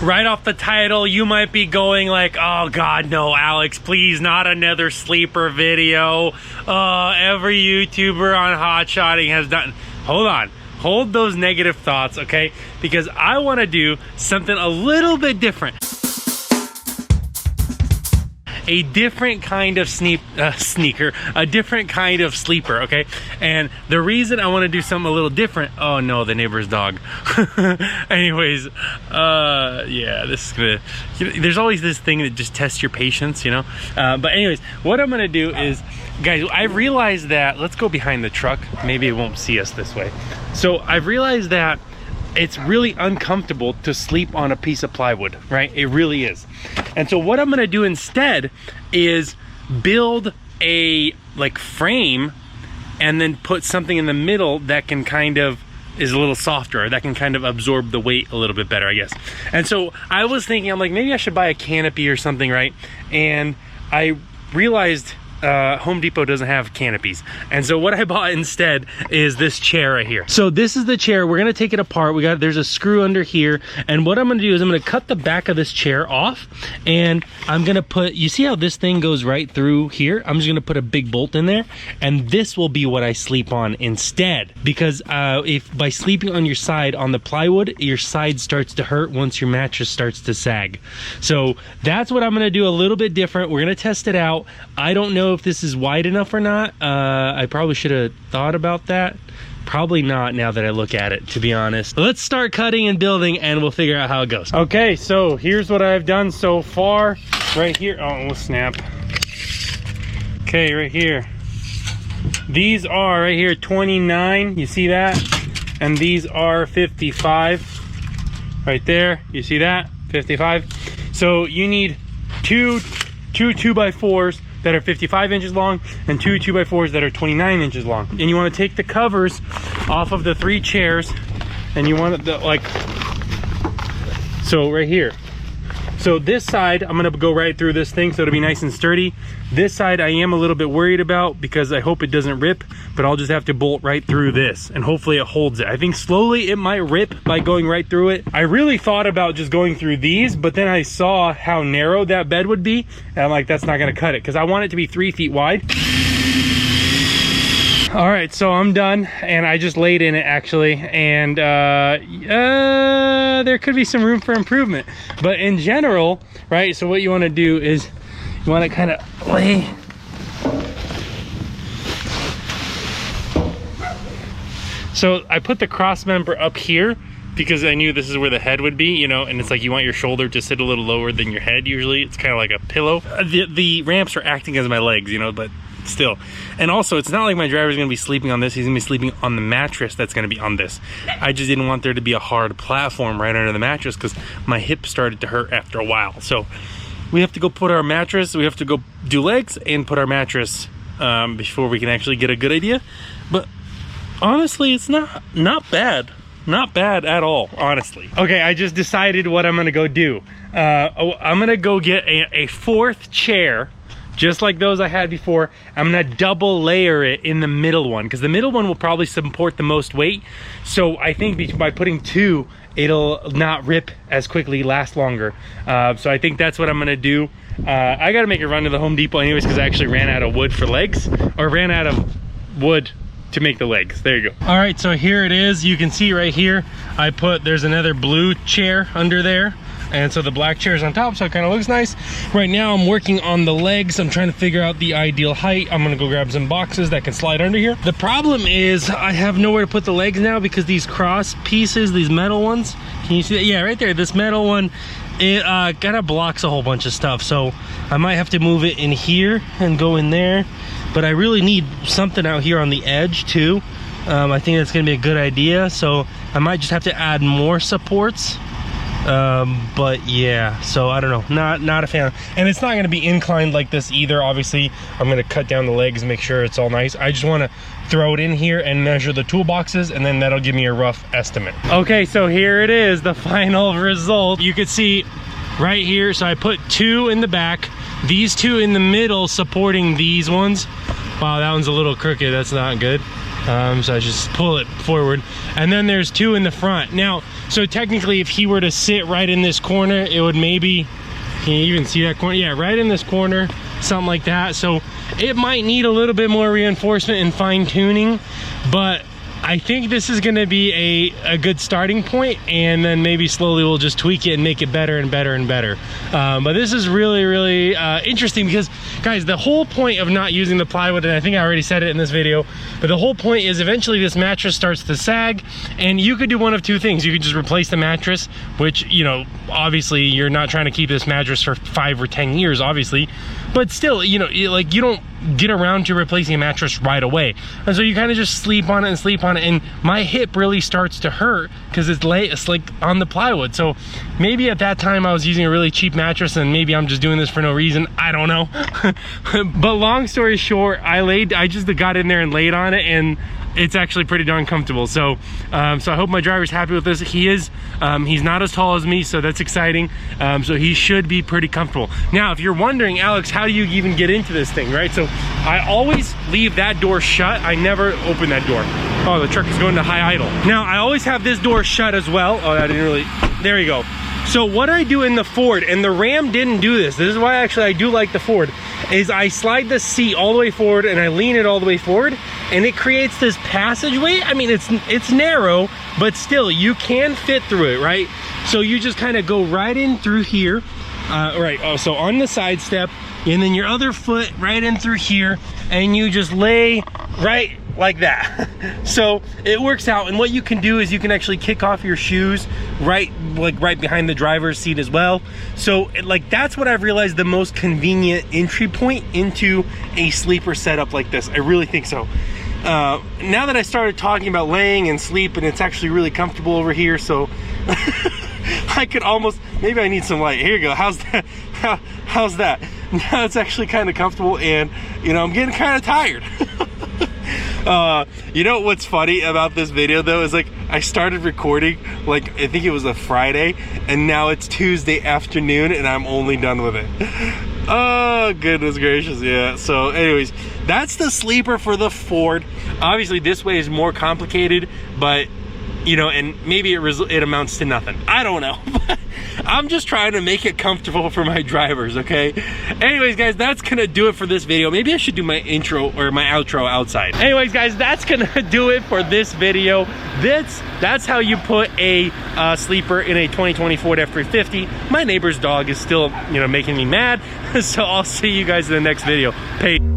right off the title, you might be going like, oh God, no, Alex, please, not another sleeper video. Every YouTuber on Hotshotting has done. Hold on. Hold those negative thoughts, okay? Because I want to do something a little bit different. A different kind of sneaker, a different kind of sleeper, okay? And the reason I want to do something a little different, oh no, the neighbor's dog. Anyways, yeah, this is gonna, there's always this thing that just tests your patience, you know? But anyways, what I'm gonna do is, guys, I realized that, let's go behind the truck, maybe it won't see us this way. So I've realized that it's really uncomfortable to sleep on a piece of plywood, right? It really is. And so what I'm gonna do instead is build a like frame and then put something in the middle that can kind of is a little softer, that can kind of absorb the weight a little bit better, I guess. And so I was thinking, I'm like, maybe I should buy a canopy or something, right? And I realized Home Depot doesn't have canopies, and so what I bought instead is this chair right here. So this is the chair. We're gonna take it apart. There's a screw under here, and what I'm gonna do is I'm gonna cut the back of this chair off, and I'm gonna put, you see how this thing goes right through here? I'm just gonna put a big bolt in there, and this will be what I sleep on instead, because if by sleeping on your side on the plywood, your side starts to hurt once your mattress starts to sag. So that's what I'm gonna do, a little bit different. We're gonna test it out. I don't know if this is wide enough or not. I probably should have thought about that. Probably not, now that I look at it, to be honest. Let's start cutting and building and we'll figure out how it goes. Okay, so here's what I've done so far. Right here, oh, we'll snap. Okay, right here. These are right here 29, you see that? And these are 55. Right there, you see that? 55. So you need two 2x4s that are 55 inches long and two 2x4s that are 29 inches long. And you want to take the covers off of the 3 chairs, and you want it like so right here. So this side, I'm gonna go right through this thing so it'll be nice and sturdy. This side I am a little bit worried about because I hope it doesn't rip, but I'll just have to bolt right through this and hopefully it holds it. I think slowly it might rip by going right through it. I really thought about just going through these, but then I saw how narrow that bed would be, and I'm like, that's not gonna cut it, because I want it to be 3 feet wide. All right, so I'm done, and I just laid in it actually, and there could be some room for improvement, but in general, right, so what you want to do is you want to kind of lay so I put the cross member up here because I knew this is where the head would be, you know, and it's like you want your shoulder to sit a little lower than your head. Usually it's kind of like a pillow. The ramps are acting as my legs, you know, but still. And also, it's not like my driver's gonna be sleeping on this. He's gonna be sleeping on the mattress that's gonna be on this. I just didn't want there to be a hard platform right under the mattress because my hip started to hurt after a while. So we have to go put our mattress, we have to go do legs and put our mattress before we can actually get a good idea. But honestly, it's not bad. Not bad at all, honestly. Okay, I just decided what I'm gonna go do. I'm gonna go get a 4th chair, just like those I had before. I'm gonna double layer it in the middle one, because the middle one will probably support the most weight. So I think by putting 2, it'll not rip as quickly, last longer. So I think that's what I'm gonna do. I gotta make a run to the Home Depot anyways, because I actually ran out of wood for legs, or ran out of wood to make the legs. There you go. All right, so here it is. You can see right here, there's another blue chair under there. And so the black chair is on top, so it kind of looks nice. Right now I'm working on the legs. I'm trying to figure out the ideal height. I'm gonna go grab some boxes that can slide under here. The problem is I have nowhere to put the legs now because these cross pieces, these metal ones, can you see that? Yeah, right there, this metal one, it kind of blocks a whole bunch of stuff. So I might have to move it in here and go in there. But I really need something out here on the edge too. I think that's gonna be a good idea. So I might just have to add more supports. But yeah, so I don't know, not a fan. And it's not going to be inclined like this either. Obviously I'm going to cut down the legs, make sure it's all nice. I just want to throw it in here and measure the toolboxes, and then that'll give me a rough estimate. Okay, so here it is, the final result. You could see right here, so I put 2 in the back, these 2 in the middle supporting these ones. Wow, that one's a little crooked, that's not good. So I just pull it forward, and then there's 2 in the front. Now, so technically if he were to sit right in this corner, it would maybe, can you even see that corner? Yeah, right in this corner, something like that. So it might need a little bit more reinforcement and fine tuning, but I think this is gonna be a good starting point, and then maybe slowly we'll just tweak it and make it better and better and better. But this is really interesting because, guys, the whole point of not using the plywood, and I think I already said it in this video, but the whole point is eventually this mattress starts to sag, and you could do one of 2 things. You could just replace the mattress, which, you know, obviously you're not trying to keep this mattress for 5 or 10 years, obviously, but still, you know, like, you don't get around to replacing a mattress right away, and so you kind of just sleep on it and sleep on it, and my hip really starts to hurt because it's like on the plywood. So maybe at that time I was using a really cheap mattress, and maybe I'm just doing this for no reason, I don't know. But long story short, I just got in there and laid on it, and it's actually pretty darn comfortable. So so I hope my driver's happy with this. He is. He's not as tall as me, so that's exciting. So he should be pretty comfortable. Now, if you're wondering, Alex, how do you even get into this thing, right? So I always leave that door shut. I never open that door. Oh, the truck is going to high idle. Now, I always have this door shut as well. Oh, that didn't really, there you go. So what I do in the Ford, and the Ram didn't do this, this is why actually I do like the Ford, is I slide the seat all the way forward and I lean it all the way forward, and it creates this passageway. I mean, it's narrow, but still you can fit through it, right? So you just kind of go right in through here, right? Oh, so on the side step, and then your other foot right in through here, and you just lay right like that. So it works out, and what you can do is you can actually kick off your shoes right behind the driver's seat as well. So like, that's what I've realized the most convenient entry point into a sleeper setup like this. I really think so. Now that I started talking about laying and sleep, and it's actually really comfortable over here, so I could almost, maybe I need some light. Here you go. How's that? How's that? Now it's actually kind of comfortable, and you know, I'm getting kind of tired. You know what's funny about this video though is, like, I started recording, like, I think it was a Friday, and now it's Tuesday afternoon and I'm only done with it. Oh goodness gracious. Yeah, so anyways, that's the sleeper for the Ford. Obviously this way is more complicated, but you know, and maybe it amounts to nothing, I don't know. I'm just trying to make it comfortable for my drivers, okay? Anyways, guys, that's gonna do it for this video. Maybe I should do my intro or my outro outside. Anyways, guys, that's gonna do it for this video. That's how you put a sleeper in a 2020 Ford F350. My neighbor's dog is still, you know, making me mad. So I'll see you guys in the next video. Peace.